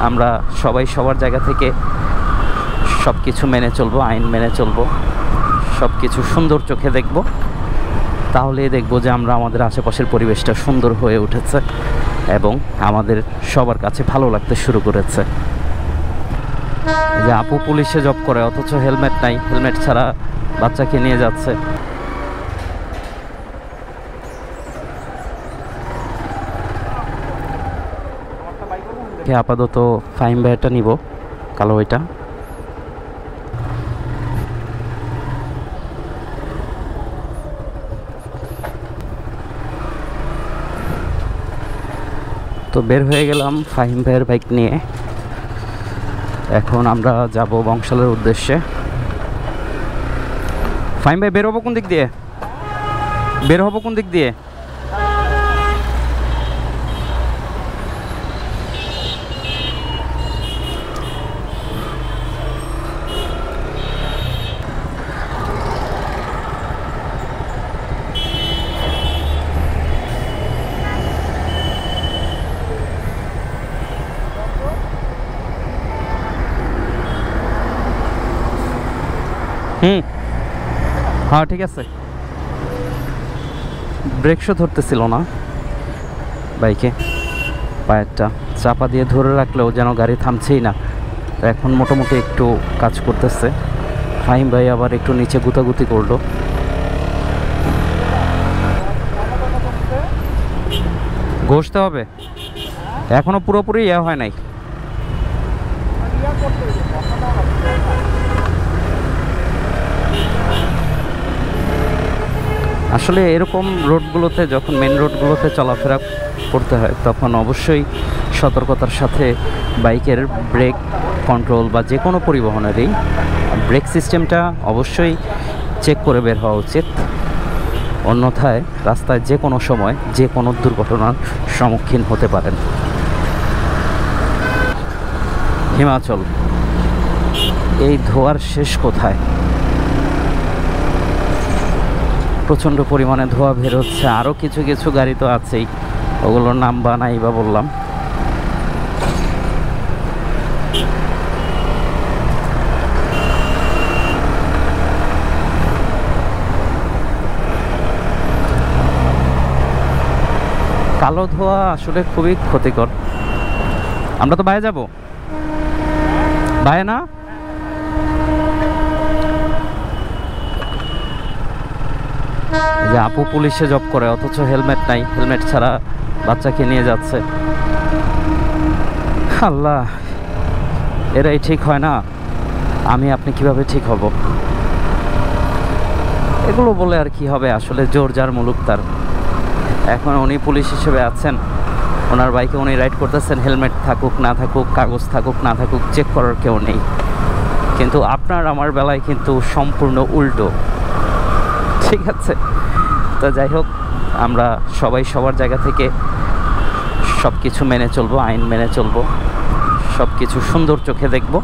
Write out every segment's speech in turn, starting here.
আমরা সবাই সবার জায়গা থেকে সব কিছু মেনে চলবো, আইন মেনে চলবো, সব কিছু সুন্দর চোখে দেখব, তাহলেই দেখব যে আমরা আমাদের আশেপাশের পরিবেশটা সুন্দর হয়ে উঠেছে এবং আমাদের সবার কাছে ভালো লাগতে শুরু করেছে। যে আপু পুলিশে জব করে অথচ হেলমেট নাই, হেলমেট ছাড়া বাচ্চাকে নিয়ে যাচ্ছে। আপাতত ফাইম ভাইটা নিব, কালো ওইটা। তো বের হয়ে গেলাম ফাহিম ভাইয়ের বাইক নিয়ে। এখন আমরা যাব বংশালের উদ্দেশ্যে। ফাহিম ভাই বের হবো কোন দিক দিয়ে? বের হবো কোন দিক দিয়ে? হ্যাঁ ঠিক আছে। ব্রেক শো ধরতেছিল না বাইকে, পায়েরটা চাপা দিয়ে ধরে রাখলেও যেন গাড়ি থামছেই না। এখন মোটামুটি একটু কাজ করতেছে। ফাহিম ভাই আবার একটু নিচে গুতাগুতি করলো। ঘষতে হবে, এখনো পুরোপুরি ইয়ে হয় নাই। আসলে এরকম রোডগুলোতে, যখন মেন রোডগুলোতে চলাফেরা করতে হয়, তখন অবশ্যই সতর্কতার সাথে বাইকের ব্রেক কন্ট্রোল বা যে কোনো পরিবহনেরই ব্রেক সিস্টেমটা অবশ্যই চেক করে বের হওয়া উচিত। অন্যথায় রাস্তায় যে কোনো সময় যে কোনো দুর্ঘটনার সম্মুখীন হতে পারেন। হিমাচল, এই ধোয়ার শেষ কোথায়? প্রচণ্ড পরিমাণে ধোঁয়া বের হচ্ছে। আরও কিছু কিছু গাড়ি তো আছেই, ওগুলোর নাম বা নাই বা বললাম। কালো ধোঁয়া আসলে খুবই ক্ষতিকর। আমরা তো বাইরে যাব, বাইরে না? যে আপু পুলিশে জব করে অথচ হেলমেট নাই, হেলমেট ছাড়া বাচ্চাকে নিয়ে যাচ্ছে। আল্লাহ, এরাই ঠিক হয় না, আমি আপনি কিভাবে ঠিক হব? এগুলো বলে আর কি হবে? আসলে জোর যার মুলুক তার। এখন উনি পুলিশ হিসেবে আছেন, ওনার বাইকে উনি রাইড করতেছেন, হেলমেট থাকুক না থাকুক, কাগজ থাকুক না থাকুক, চেক করার কেউ নেই। কিন্তু আপনার আমার বেলায় কিন্তু সম্পূর্ণ উল্টো, ঠিক আছে? তো যাই হোক, আমরা সবাই সবার জায়গা থেকে সব কিছু মেনে চলবো, আইন মেনে চলবো, সব কিছু সুন্দর চোখে দেখব,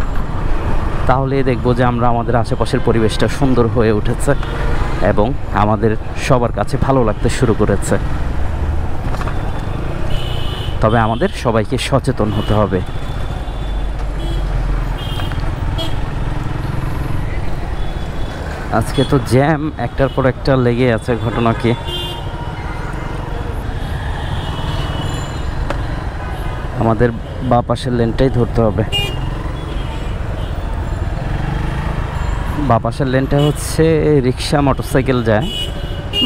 তাহলেই দেখব যে আমরা আমাদের আশেপাশের পরিবেশটা সুন্দর হয়ে উঠেছে এবং আমাদের সবার কাছে ভালো লাগতে শুরু করেছে। তবে আমাদের সবাইকে সচেতন হতে হবে। আজকে তো জ্যাম একটার পর একটা লেগে আছে। ঘটনা কি? আমাদের বাঁ পাশের লেনটাই ধরতে হবে। বাঁ পাশের লেনটা হচ্ছে রিক্সা মোটরসাইকেল যায়,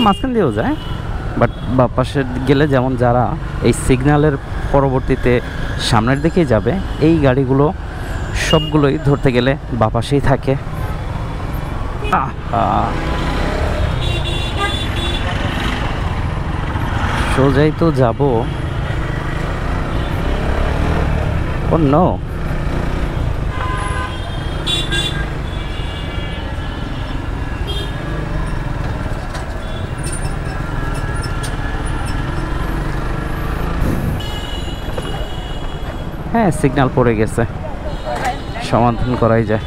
মাঝখান দিয়েও যায়, বাট বাঁ পাশে গেলে যেমন যারা এই সিগন্যালের পরবর্তীতে সামনের দিকেই যাবে, এই গাড়িগুলো সবগুলোই ধরতে গেলে বাঁ পাশেই থাকে। সোজাই তো যাব। ও নো, হ্যাঁ সিগন্যাল পড়ে গেছে, সমাধান করাই যায়।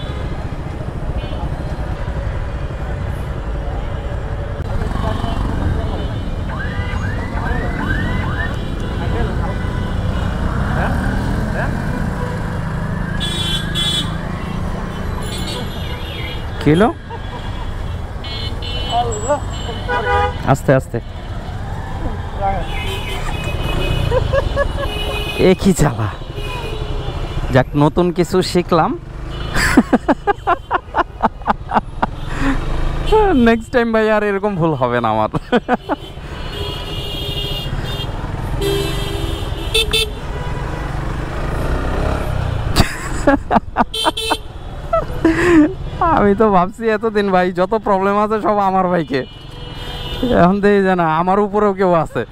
কি হলো? আস্তে আস্তে, এ কি চালা। যাক, নতুন কিছু শিখলাম। নেক্সট টাইম ভাই আর এরকম ভুল হবে না আমার। আমি তো ভাবছি এতদিন ভাই যত প্রবলেম আছে সব আমার ভাইকে, এখন দেখি যে না, আমার উপরেও কেউ আছে।